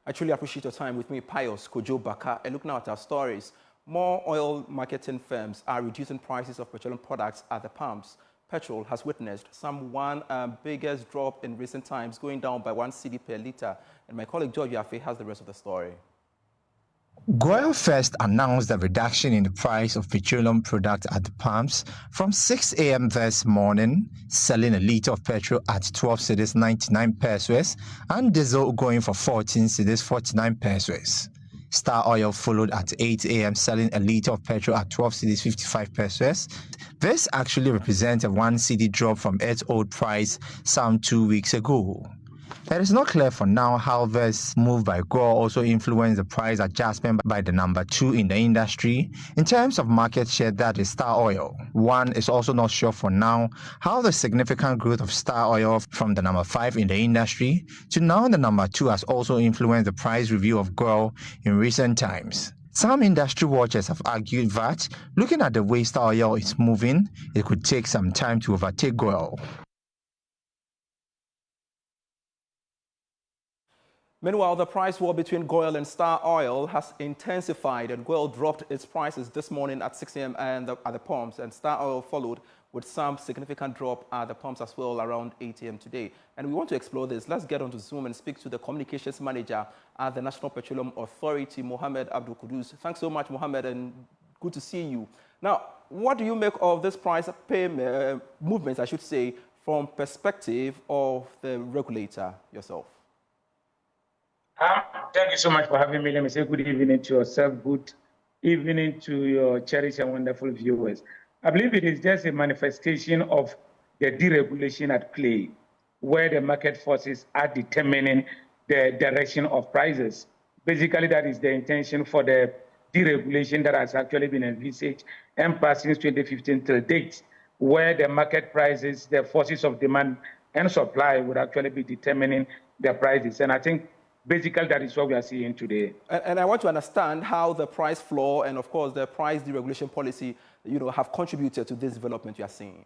I truly appreciate your time with me, Pius Kojo Baka. And look now at our stories. More oil marketing firms are reducing prices of petroleum products at the pumps. Petrol has witnessed some biggest drop in recent times, going down by 1 cedi per litre. And my colleague George Yafe has the rest of the story. GOIL first announced a reduction in the price of petroleum products at the pumps from 6 a.m. this morning, selling a litre of petrol at 12 cedis 99 pesos and diesel going for 14 cedis 49 pesos. Star Oil followed at 8 a.m. selling a litre of petrol at 12 cedis 55 pesos. This actually represents a 1 cedi drop from its old price some 2 weeks ago. It is not clear for now how this move by GOIL also influenced the price adjustment by the number 2 in the industry in terms of market share, that is Star Oil. One is also not sure for now how the significant growth of Star Oil from the number 5 in the industry to now the number 2 has also influenced the price review of GOIL in recent times. Some industry watchers have argued that, looking at the way Star Oil is moving, it could take some time to overtake GOIL. Meanwhile, the price war between GOIL and Star Oil has intensified, and GOIL dropped its prices this morning at 6 a.m. at the pumps, and Star Oil followed with some significant drop at the pumps as well around 8 a.m. today. And we want to explore this. Let's get onto Zoom and speak to the communications manager at the National Petroleum Authority, Mohammed Abdul Kudus. Thanks so much, Mohammed, and good to see you. Now, what do you make of this price payment movement, I should say, from perspective of the regulator yourself? Thank you so much for having me. Let me say good evening to yourself, good evening to your cherished and wonderful viewers. I believe it is just a manifestation of the deregulation at play, where the market forces are determining the direction of prices. Basically, that is the intention for the deregulation that has actually been envisaged and passed since 2015 till date, where the market prices, the forces of demand and supply would actually be determining the prices. And I think basically, that is what we are seeing today. And I want to understand how the price floor and, of course, the price deregulation policy, have contributed to this development you are seeing.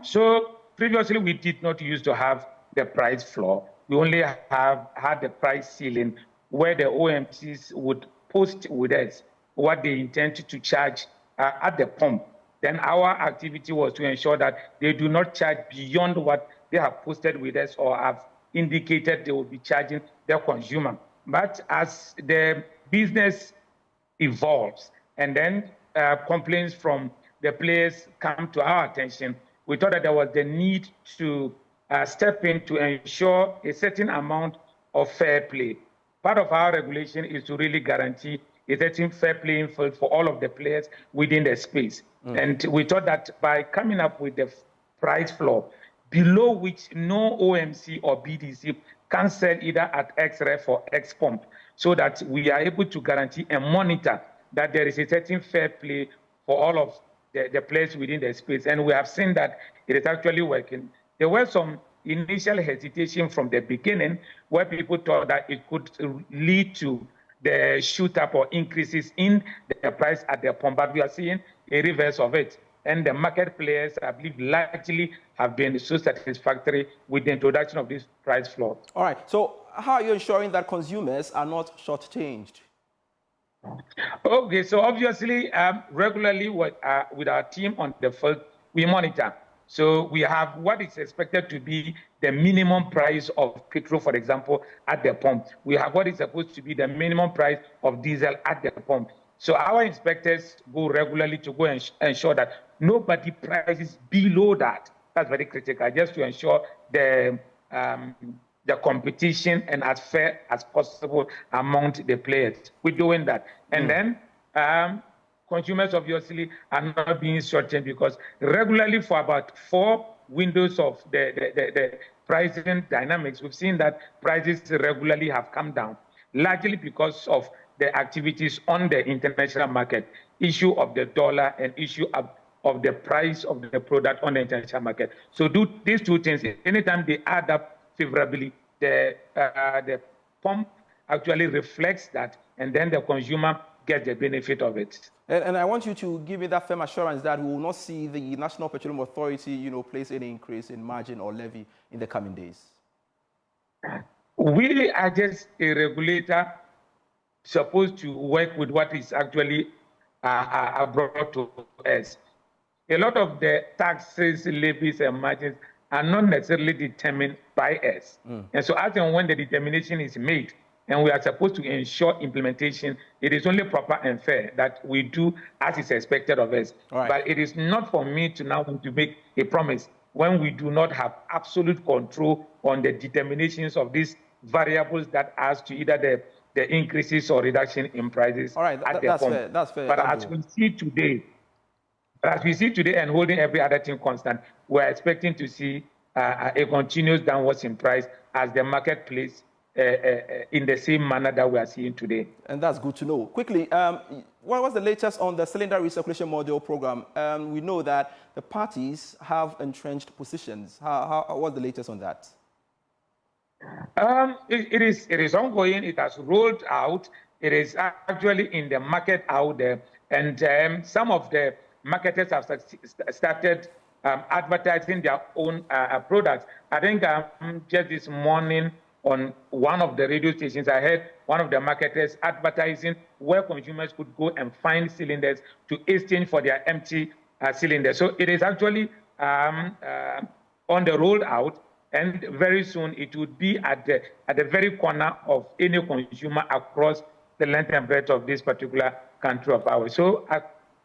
So previously, we did not used to have the price floor. We only have had the price ceiling, where the OMCs would post with us what they intend to charge at the pump. Then our activity was to ensure that they do not charge beyond what they have posted with us or have indicated they will be charging their consumer. But as the business evolves and then complaints from the players come to our attention, we thought that there was the need to step in to ensure a certain amount of fair play. Part of our regulation is to really guarantee a certain fair playing field for all of the players within the space. And we thought that by coming up with the price floor, below which no OMC or BDC can sell either at XREF or XPump, so that we are able to guarantee and monitor that there is a certain fair play for all of the players within the space. And we have seen that it is actually working. There were some initial hesitation from the beginning where people thought that it could lead to the shoot up or increases in the price at the pump, but we are seeing a reverse of it. And the market players, I believe, largely have been so satisfactory with the introduction of this price floor. All right. So how are you ensuring that consumers are not shortchanged? Okay. So obviously, regularly with our team on the field, we monitor. So we have what is expected to be the minimum price of petrol, for example, at the pump. We have what is supposed to be the minimum price of diesel at the pump. So our inspectors go regularly to go and ensure that nobody prices below that. That's very critical, just to ensure the competition and as fair as possible among the players. We're doing that. And then consumers obviously are not being shortchanged because regularly for about 4 windows of the pricing dynamics, we've seen that prices regularly have come down, largely because of the activities on the international market, issue of the dollar and issue of the price of the product on the international market. So these two things, anytime they add up favorably, the pump actually reflects that, and then the consumer gets the benefit of it. And I want you to give me that firm assurance that we will not see the National Petroleum Authority, place any increase in margin or levy in the coming days. We are just a regulator supposed to work with what is actually brought to us. A lot of the taxes, levies, and margins are not necessarily determined by us. And so as and when the determination is made, and we are supposed to ensure implementation, it is only proper and fair that we do as is expected of us. Right. But it is not for me to now to make a promise when we do not have absolute control on the determinations of these variables that adds to either the increases or reduction in prices. All right, that's fair. That's fair. But as we see today, and holding every other thing constant, we're expecting to see a continuous downwards in price as the market plays in the same manner that we are seeing today. And that's good to know. Quickly, what was the latest on the cylinder recirculation module program? We know that the parties have entrenched positions. What's the latest on that? It is ongoing. It has rolled out. It is actually in the market out there. And some of the marketers have started advertising their own products. I think just this morning on one of the radio stations, I heard one of the marketers advertising where consumers could go and find cylinders to exchange for their empty cylinders. So it is actually on the rollout, and very soon it would be at the very corner of any consumer across the length and breadth of this particular country of ours. So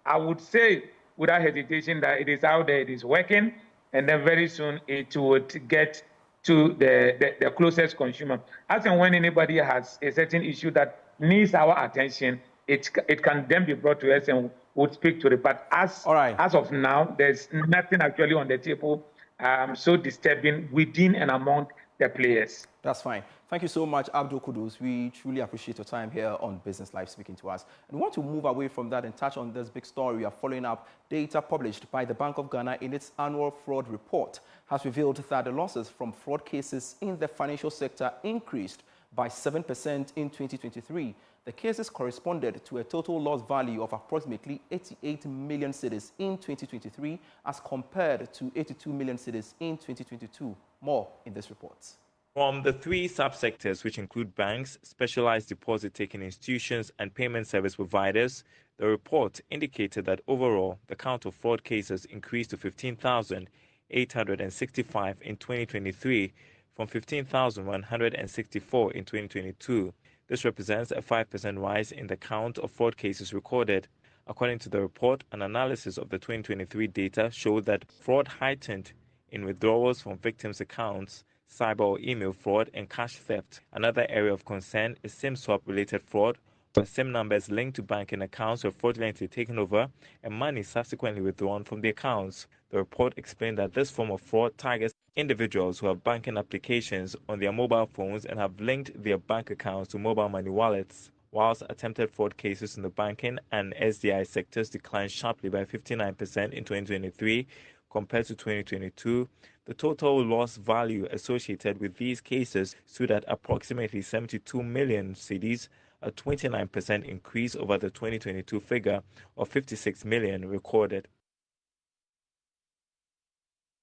I would say without hesitation that it is out there, it is working, and then very soon it would get to the closest consumer. As and when anybody has a certain issue that needs our attention, it can then be brought to us and we'll speak to it. But as of now, there's nothing actually on the table so disturbing within and among the players. That's fine. Thank you so much, Abdul Kudus. We truly appreciate your time here on Business Live speaking to us. And we want to move away from that and touch on this big story. We are following up data published by the Bank of Ghana in its annual fraud report has revealed that the losses from fraud cases in the financial sector increased by 7% in 2023. The cases corresponded to a total loss value of approximately 88 million cedis in 2023 as compared to 82 million cedis in 2022. More in this report. From the three subsectors, which include banks, specialized deposit-taking institutions, and payment service providers, the report indicated that overall, the count of fraud cases increased to 15,865 in 2023 from 15,164 in 2022. This represents a 5% rise in the count of fraud cases recorded. According to the report, an analysis of the 2023 data showed that fraud heightened in withdrawals from victims' accounts, cyber or email fraud, and cash theft. Another area of concern is SIM swap-related fraud, where SIM numbers linked to banking accounts were fraudulently taken over and money subsequently withdrawn from the accounts. The report explained that this form of fraud targets individuals who have banking applications on their mobile phones and have linked their bank accounts to mobile money wallets. Whilst attempted fraud cases in the banking and SDI sectors declined sharply by 59% in 2023 compared to 2022, the total loss value associated with these cases stood at approximately 72 million cedis, a 29% increase over the 2022 figure of 56 million recorded.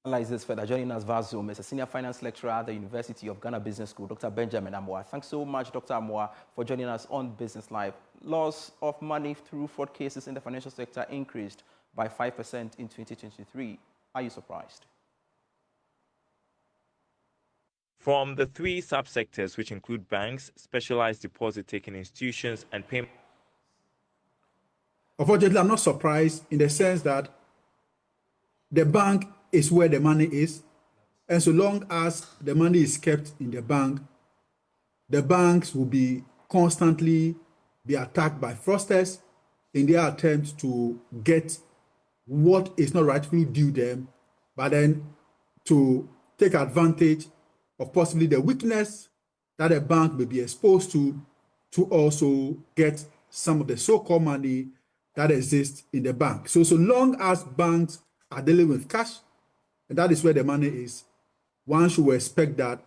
Analyze this further. Joining us via Zoom is a senior finance lecturer at the University of Ghana Business School, Dr. Benjamin Amoa. Thanks so much, Dr. Amoa, for joining us on Business Live. Loss of money through fraud cases in the financial sector increased by 5% in 2023. Are you surprised? From the three subsectors, which include banks, specialized deposit-taking institutions, and payment. Unfortunately, I'm not surprised in the sense that the bank is where the money is. And so long as the money is kept in the banks will be constantly be attacked by fraudsters in their attempt to get what is not rightfully due them, but then to take advantage of possibly the weakness that a bank may be exposed to also get some of the so-called money that exists in the bank. So long as banks are dealing with cash, and that is where the money is, one should expect that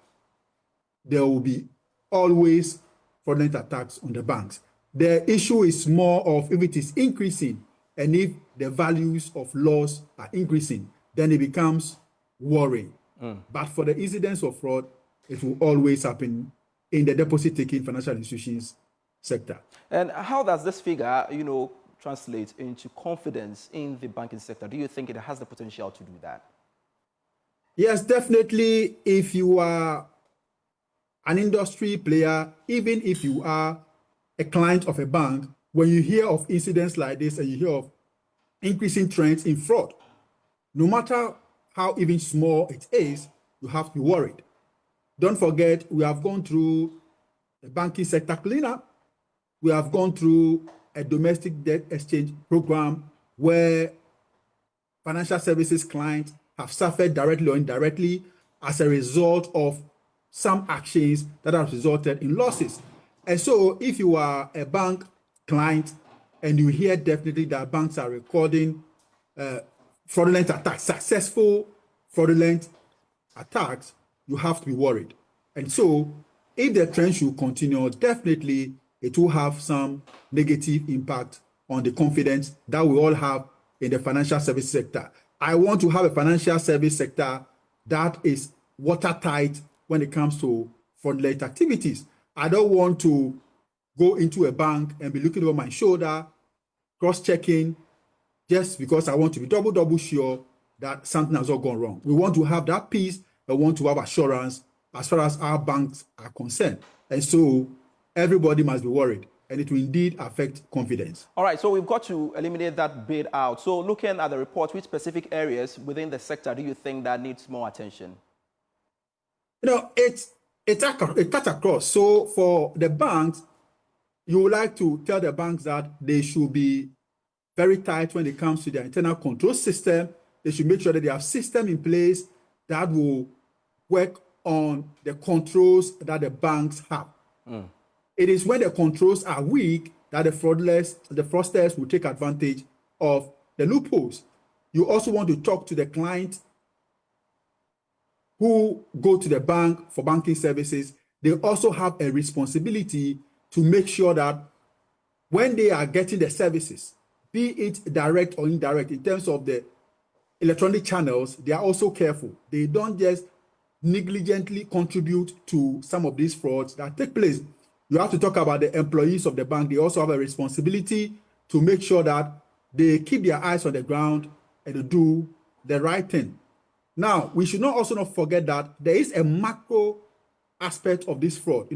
there will be always fraudulent attacks on the banks. The issue is more of if it is increasing and if the values of loss are increasing, then it becomes worrying. But for the incidence of fraud, it will always happen in the deposit-taking financial institutions sector. And how does this figure, translate into confidence in the banking sector? Do you think it has the potential to do that? Yes, definitely. If you are an industry player, even if you are a client of a bank, when you hear of incidents like this and you hear of increasing trends in fraud, no matter how even small it is, you have to be worried. Don't forget, we have gone through a banking sector cleanup. We have gone through a domestic debt exchange program where financial services clients have suffered directly or indirectly as a result of some actions that have resulted in losses. And so if you are a bank client and you hear definitely that banks are recording fraudulent attacks, successful fraudulent attacks, you have to be worried. And so if the trend should continue, definitely it will have some negative impact on the confidence that we all have in the financial service sector. I want to have a financial service sector that is watertight when it comes to fraudulent activities. I don't want to go into a bank and be looking over my shoulder, cross-checking, just because I want to be double sure that something has not gone wrong. We want to have that peace and want to have assurance as far as our banks are concerned. And so everybody must be worried, and it will indeed affect confidence. All right, so we've got to eliminate that bit out. So looking at the report, which specific areas within the sector do you think that needs more attention? It cuts across. So for the banks, you would like to tell the banks that they should be very tight when it comes to their internal control system. They should make sure that they have system in place that will work on the controls that the banks have. It is when the controls are weak that the fraudsters will take advantage of the loopholes. You also want to talk to the client who go to the bank for banking services. They also have a responsibility to make sure that when they are getting the services, be it direct or indirect, in terms of the electronic channels, they are also careful. They don't just negligently contribute to some of these frauds that take place. You have to talk about the employees of the bank. They also have a responsibility to make sure that they keep their eyes on the ground and to do the right thing. Now, we should also not forget that there is a macro aspect of this fraud.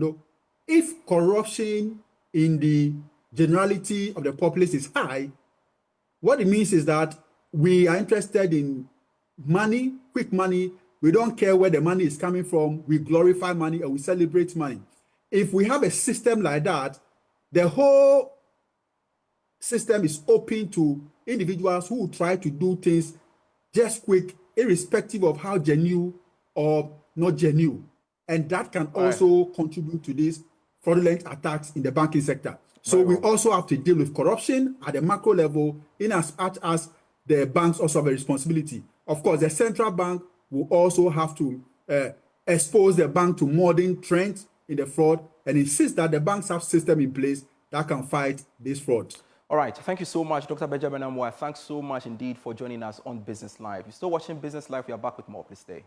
If corruption in the generality of the populace is high, what it means is that we are interested in money, quick money. We don't care where the money is coming from. We glorify money and we celebrate money. If we have a system like that, the whole system is open to individuals who try to do things just quick, irrespective of how genuine or not genuine. And that can also contribute to these fraudulent attacks in the banking sector. So we also have to deal with corruption at the macro level in as much as the banks also have a responsibility. Of course, the central bank will also have to expose the bank to modern trends in the fraud and insist that the banks have system in place that can fight these frauds. All right, thank you so much, Dr. Benjamin Amoa. Thanks so much indeed for joining us on Business Live. You're still watching Business Live. We are back with more. Please stay.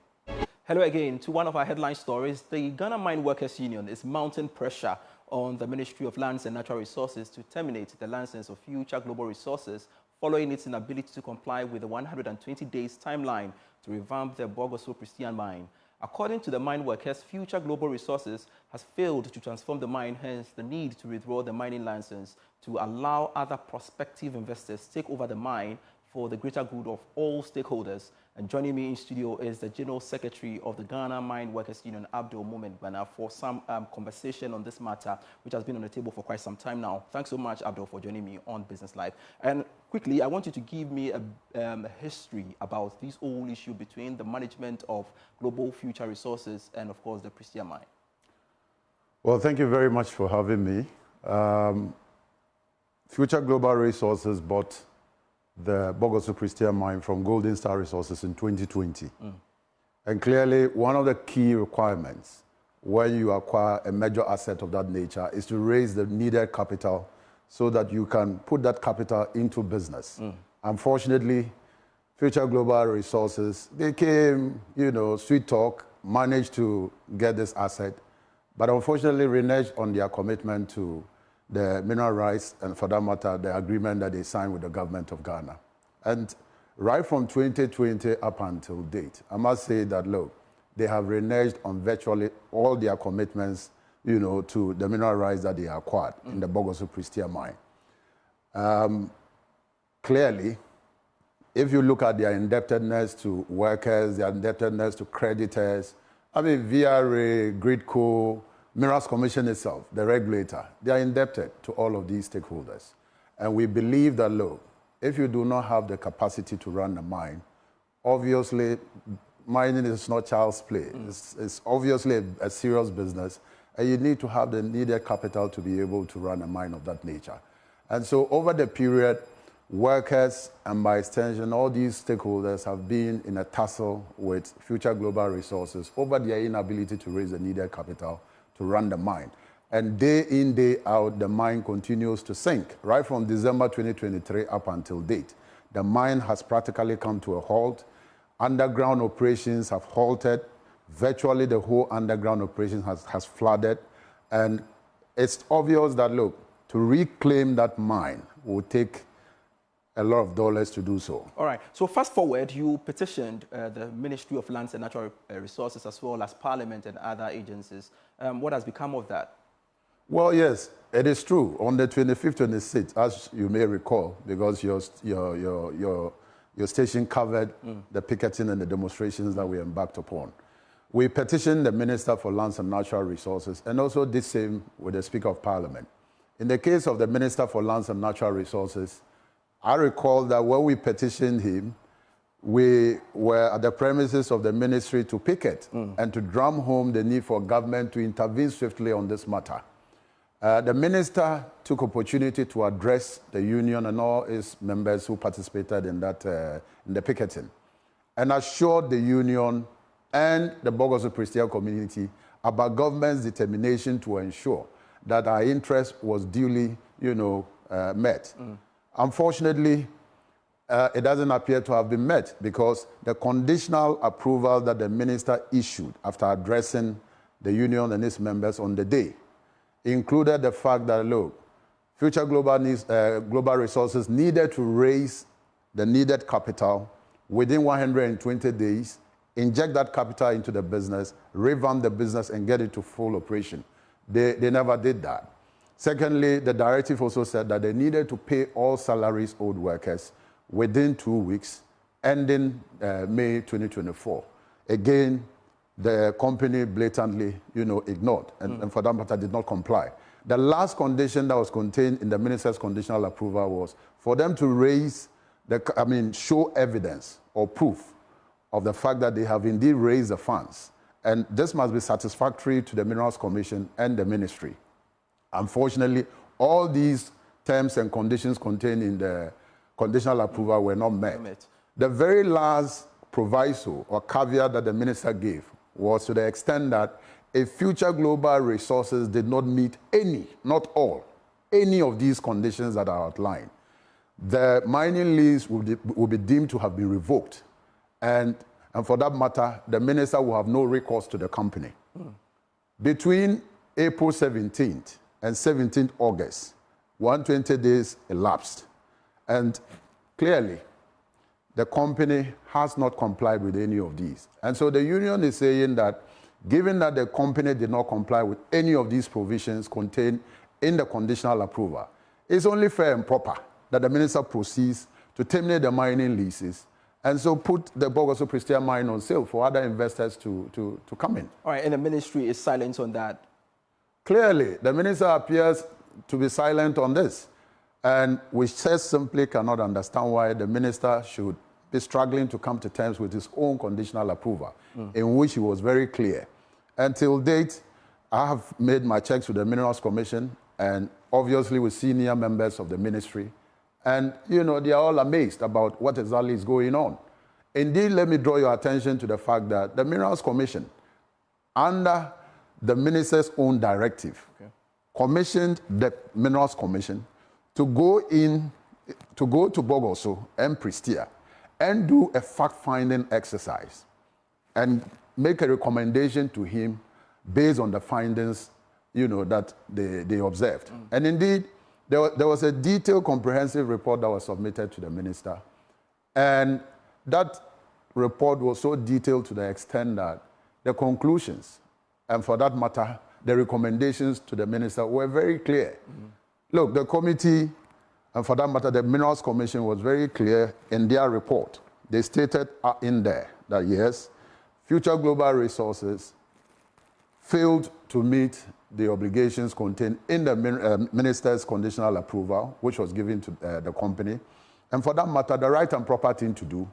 Hello again to one of our headline stories. The Ghana Mine Workers Union is mounting pressure on the Ministry of Lands and Natural Resources to terminate the license of Future Global Resources following its inability to comply with the 120 days timeline to revamp the BoG mine. According to the mine workers, Future Global Resources has failed to transform the mine, hence the need to withdraw the mining license to allow other prospective investors to take over the mine for the greater good of all stakeholders. And joining me in studio is the General Secretary of the Ghana Mine Workers Union, Abdul Moment Bana, for some conversation on this matter, which has been on the table for quite some time now. Thanks so much, Abdul, for joining me on Business Live. And quickly, I want you to give me a history about this whole issue between the management of Global Future Resources and, of course, the Prestea mine. Well, thank you very much for having me. Future Global Resources bought the BoG mine from Golden Star Resources in 2020. And clearly, one of the key requirements when you acquire a major asset of that nature is to raise the needed capital so that you can put that capital into business. Unfortunately, Future Global Resources, they came, sweet talk, managed to get this asset, but unfortunately reneged on their commitment to the mineral rights and, for that matter, the agreement that they signed with the government of Ghana. And right from 2020 up until date, I must say that, look, they have reneged on virtually all their commitments, you know, to the mineral rights that they acquired in the BoG Prestea mine. Clearly, if you look at their indebtedness to workers, their indebtedness to creditors, I mean, VRA, Gridco, Minerals Commission itself, the regulator, they are indebted to all of these stakeholders. And we believe that, look, if you do not have the capacity to run the mine, obviously, mining is not child's play. It's obviously a serious business, and you need to have the needed capital to be able to run a mine of that nature. And so over the period, workers and by extension, all these stakeholders have been in a tussle with Future Global Resources over their inability to raise the needed capital to run the mine. And day in, day out, the mine continues to sink. Right from December 2023 up until date, the mine has practically come to a halt. Underground operations have halted. Virtually the whole underground operation has flooded. And it's obvious that, look, to reclaim that mine will take a lot of dollars to do so. All right. So fast forward, you petitioned the Ministry of Lands and Natural Resources as well as Parliament and other agencies. What has become of that? Well, yes, it is true. On the 25th, 26th, as you may recall, because your station covered the picketing and the demonstrations that we embarked upon, we petitioned the Minister for Lands and Natural Resources and also did same with the Speaker of Parliament. In the case of the Minister for Lands and Natural Resources, I recall that when we petitioned him, we were at the premises of the ministry to picket and to drum home the need for government to intervene swiftly on this matter. The minister took opportunity to address the union and all its members who participated in that in the picketing, and assured the union and the BoG Prestea community about government's determination to ensure that our interest was duly, met. Unfortunately, it doesn't appear to have been met because the conditional approval that the minister issued after addressing the union and its members on the day included the fact that, look, Future Global Resources needed to raise the needed capital within 120 days, inject that capital into the business, revamp the business, and get it to full operation. They never did that. Secondly, the directive also said that they needed to pay all salaries owed workers within 2 weeks, ending May 2024. Again, the company blatantly, ignored, and for that matter, did not comply. The last condition that was contained in the minister's conditional approval was for them to show evidence or proof of the fact that they have indeed raised the funds. And this must be satisfactory to the Minerals Commission and the ministry. Unfortunately, all these terms and conditions contained in the conditional approval were not met. The very last proviso or caveat that the minister gave was to the extent that if Future Global Resources did not meet any, not all, any of these conditions that are outlined, the mining lease will be deemed to have been revoked. And for that matter, the minister will have no recourse to the company. Between April 17th and 17th August, 120 days elapsed. And clearly, the company has not complied with any of these. And so the union is saying that given that the company did not comply with any of these provisions contained in the conditional approval, it's only fair and proper that the minister proceeds to terminate the mining leases and so put the BoG Prestea mine on sale for other investors to come in. All right, and the ministry is silent on that. Clearly, the minister appears to be silent on this. And we just simply cannot understand why the minister should be struggling to come to terms with his own conditional approval, in which he was very clear. Until date, I have made my checks with the Minerals Commission and obviously with senior members of the ministry. And, they are all amazed about what exactly is going on. Indeed, let me draw your attention to the fact that the Minerals Commission, under the minister's own directive, commissioned the Minerals Commission to go to BoG and Prestea and do a fact-finding exercise and make a recommendation to him based on the findings, that they observed. And indeed, there was a detailed, comprehensive report that was submitted to the minister. And that report was so detailed to the extent that the conclusions, and for that matter, the recommendations to the minister were very clear. Look, the committee, and for that matter, the Minerals Commission was very clear in their report. They stated in there that yes, Future Global Resources failed to meet the obligations contained in the minister's conditional approval, which was given to the company. And for that matter, the right and proper thing to do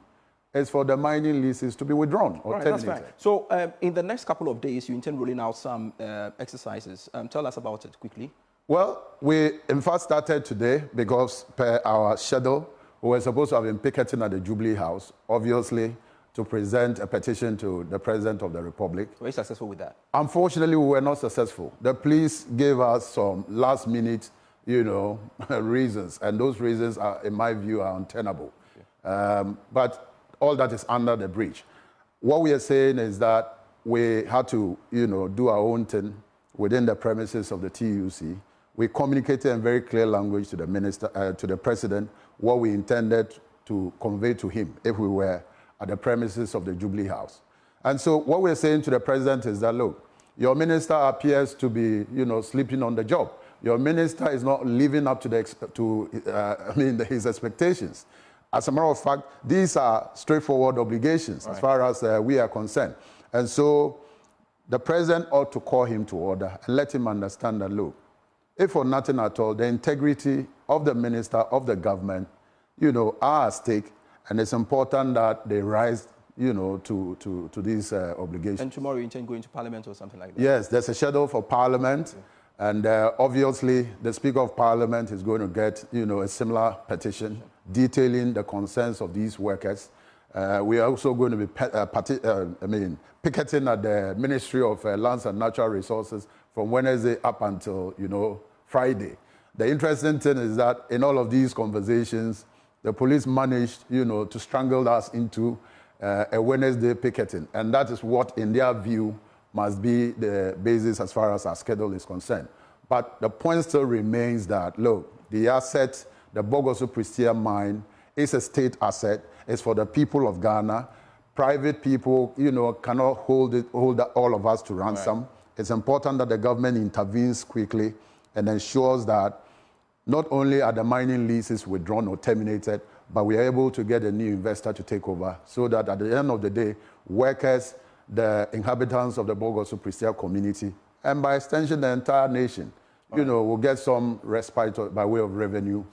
is for the mining leases to be withdrawn or terminated. That's fine. So in the next couple of days, you intend rolling out some exercises. Tell us about it quickly. Well, we in fact started today because per our schedule, we were supposed to have been picketing at the Jubilee House, obviously, to present a petition to the President of the Republic. Were you successful with that? Unfortunately, we were not successful. The police gave us some last-minute, reasons, and those reasons, are, in my view, are untenable. But all that is under the bridge. What we are saying is that we had to, do our own thing within the premises of the TUC. We communicated in very clear language to the minister, to the president, what we intended to convey to him if we were at the premises of the Jubilee House. And so what we're saying to the president is that, look, your minister appears to be, sleeping on the job. Your minister is not living up to his expectations. As a matter of fact, these are straightforward obligations as far as we are concerned. And so the president ought to call him to order and let him understand that, look, if for nothing at all, the integrity of the minister, of the government, are at stake, and it's important that they rise, to these obligations. And tomorrow you intend going to Parliament or something like that? Yes, there's a schedule for Parliament, and obviously the Speaker of Parliament is going to get, a similar petition detailing the concerns of these workers. We are also going to be picketing at the Ministry of Lands and Natural Resources from Wednesday up until, Friday. The interesting thing is that in all of these conversations, the police managed, to strangle us into a Wednesday picketing. And that is what, in their view, must be the basis as far as our schedule is concerned. But the point still remains that, look, the asset, the BoG Prestea mine, is a state asset. It's for the people of Ghana. Private people, cannot hold all of us to ransom. Right. It's important that the government intervenes quickly and ensures that not only are the mining leases withdrawn or terminated, but we are able to get a new investor to take over so that at the end of the day, workers, the inhabitants of the BoG Prestea community, and by extension, the entire nation, will get some respite by way of revenue,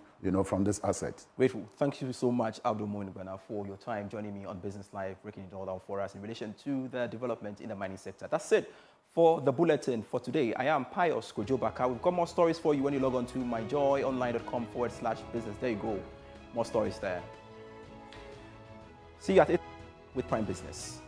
from this asset. Grateful. Thank you so much, Abdul Moinubana, for your time joining me on Business Live, breaking it all down for us in relation to the development in the mining sector. That's it for the bulletin for today. I am Pius Kojobaka. We've got more stories for you when you log on to myjoyonline.com/business. There you go. More stories there. See you at it with Prime Business.